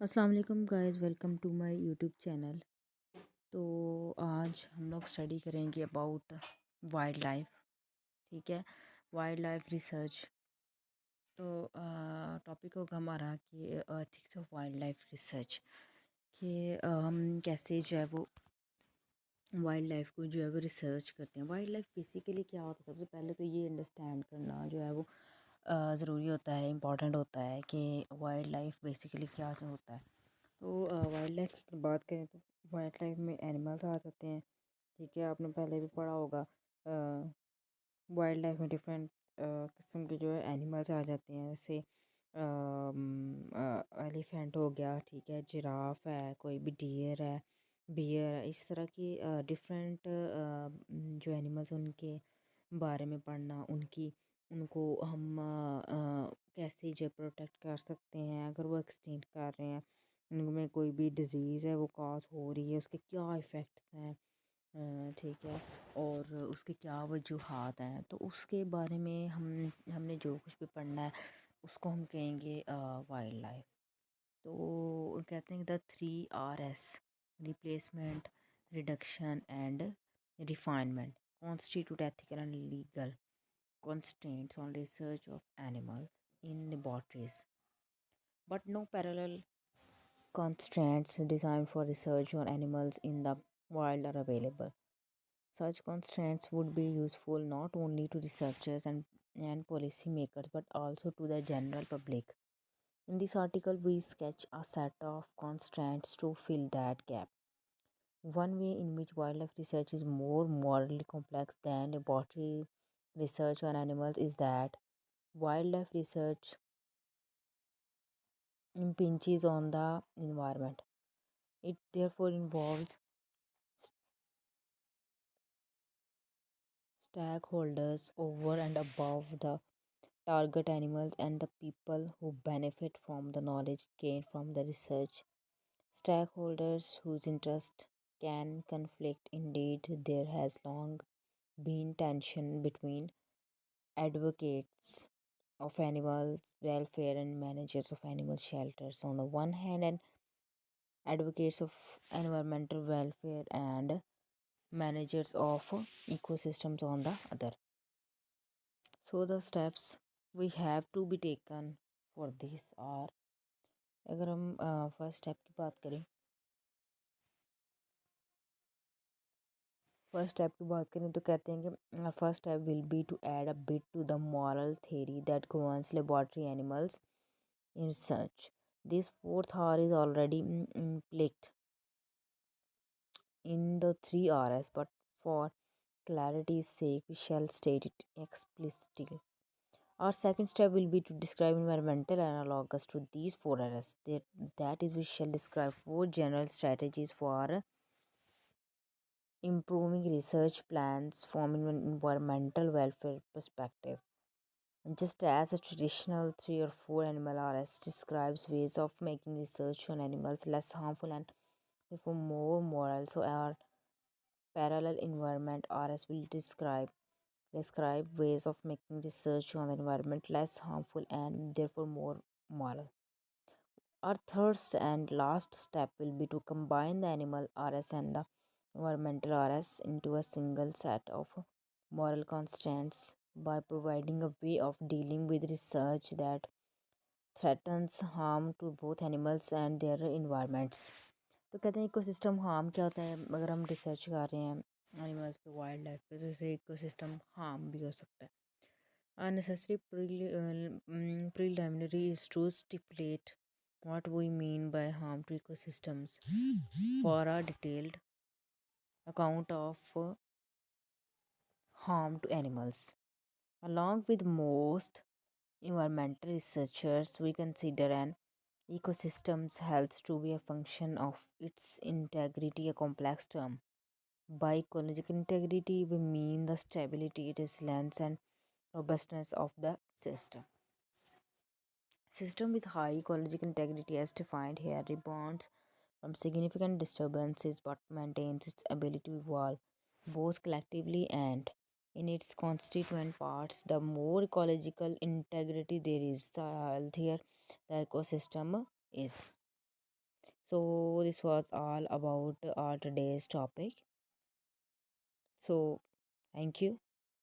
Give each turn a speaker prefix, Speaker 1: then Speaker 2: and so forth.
Speaker 1: अस्सलाम वालेकुम guys, welcome to my YouTube channel. तो आज हम लोग स्टडी करेंगे अबाउट वाइल्ड लाइफ। ठीक है, वाइल्ड लाइफ रिसर्च। तो टॉपिक होगा हमारा कि ethics of wild life research, कि हम कैसे जो है वो वाइल्ड लाइफ को जो है वो रिसर्च करते हैं। वाइल्ड लाइफ बेसिकली क्या होता है, सबसे पहले तो ये अंडरस्टैंड करना जो है वो ज़रूरी होता है, इम्पॉर्टेंट होता है कि वाइल्ड लाइफ बेसिकली क्या होता है। तो वाइल्ड लाइफ की बात करें तो वाइल्ड लाइफ में एनिमल्स आ जाते हैं। ठीक है, आपने पहले भी पढ़ा होगा। वाइल्ड लाइफ में डिफरेंट किस्म के जो है एनिमल्स आ जाते हैं, जैसे एलिफेंट हो गया, ठीक है, जिराफ है, कोई भी डियर है, बियर है। इस तरह की डिफरेंट जो एनिमल्स उनके बारे में पढ़ना, उनको हम कैसे जो प्रोटेक्ट कर सकते हैं अगर वो एक्सटिंक्ट कर रहे हैं, उनमें कोई भी डिज़ीज़ है वो कॉज हो रही है, उसके क्या इफ़ेक्ट्स हैं। ठीक है, और उसके क्या वजूहात हैं, तो उसके बारे में हमने जो कुछ भी पढ़ना है उसको हम कहेंगे वाइल्ड लाइफ। तो कहते हैं the 3 Rs: replacement, reduction and refinement constitute ethical and legal constraints on research of animals in laboratories, but no parallel constraints designed for research on animals in the wild are available. Such constraints would be useful not only to researchers and policymakers but also to the general public. In this article, we sketch a set of constraints to fill that gap. One way in which wildlife research is more morally complex than laboratory research on animals is that wildlife research impinges on the environment. It therefore involves stakeholders over and above the target animals and the people who benefit from the knowledge gained from the research. Stakeholders whose interest can conflict. Indeed, there has long been tension between advocates of animal welfare and managers of animal shelters on the one hand, and advocates of environmental welfare and managers of ecosystems on the other. So the steps we have to be taken for this are, अगर हम first step की बात करें, तो कहते हैं कि first step will be to add a bit to the moral theory that governs laboratory animals in research. This fourth R is already implied in the 3 Rs, but for clarity's sake, we shall state it explicitly. Our second step will be to describe environmental analogues to these 4 Rs. That is, we shall describe 4 general strategies for improving research plans from an environmental welfare perspective. Just as a traditional 3 or 4 animal RS describes ways of making research on animals less harmful and therefore more moral, so our parallel environment RS will describe ways of making research on the environment less harmful and therefore more moral. Our third and last step will be to combine the animal RS and the environmental RS into a single set of moral constraints by providing a way of dealing with research that threatens harm to both animals and their environments. तो कहते हैं ecosystem harm क्या होता है, अगर हम research कर रहे हैं एनिमल्स पे, वाइल्ड लाइफ पे, तो इससे इकोसिस्टम हार्म भी हो सकता है। Unnecessary preliminary is to stipulate what we mean by harm to ecosystems. For a detailed account of harm to animals, along with most environmental researchers, we consider an ecosystem's health to be a function of its integrity, a complex term. By ecological integrity, we mean the stability, resilience, and robustness of the system. System with high ecological integrity, as defined here, rebounds from significant disturbances but maintains its ability to evolve both collectively and in its constituent parts. The more ecological integrity there is, the healthier the ecosystem is. So this was all about our today's topic. So thank you.